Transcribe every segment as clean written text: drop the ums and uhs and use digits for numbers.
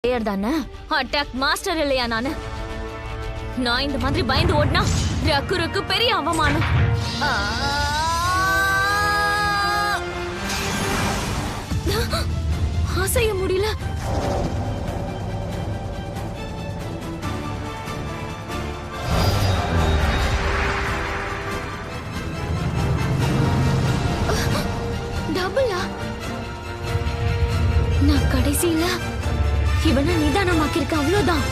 Player தானே, attack master இல்லையா நானு? நான் இந்த மாதிரி பயந்து ஓடினா ரக்குருக்கு பெரிய அவமானம். அசைய முடியல. டபுளா? நான் கடைசியில இவனை நிதானமாக்கிருக்க, அவ்வளவுதான்.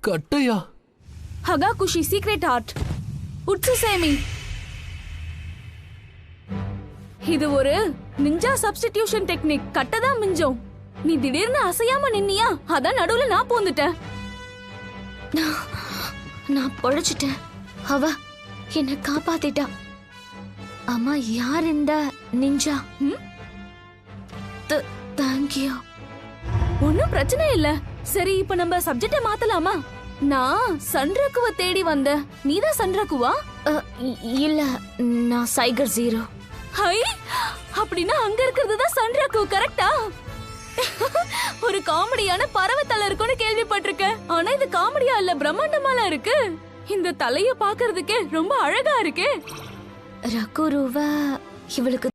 கட்டையா? ஹகாகுஷி சீக்ரெட் ஆர்ட் உட்சுசேமி. இது ஒரு நிஞ்சா சப்ஸ்டிடியூஷன் டெக்னிக். கட்டதான் மிஞ்சம். நீ திடீர்னு அசையாம நின்னியா, அதான் நடுவுல நான் பூந்துட்டேன். நான் பொழைச்சிட்டேன். அவ என்ன காப்பாத்திட்டா. அம்மா, யார் இந்த நிஞ்சா? தேங்க்யூ. ஒன்னும் பிரச்சனை இல்ல. சரி, இப்ப நம்ம சப்ஜெக்ட மாத்தலாமா? நான் சன்ரக்குவ தேடி வந்தேன். நீதான் சன்ரக்குவா? இல்ல, நான் சைகர் ஜீரோ. ஹை, அப்படின்னா அங்க இருக்கிறது தான் சன்ரக்கு, கரெக்டா? ஒரு காமெடியான பறவை தலை இருக்குன்னு கேள்விப்பட்டிருக்கேன். ஆனா இது காமெடியா இல்ல, பிரம்மாண்டமால இருக்கு. இந்த தலைய பாக்குறதுக்கே ரொம்ப அழகா இருக்கே. ரக்குருவ இவளுக்கு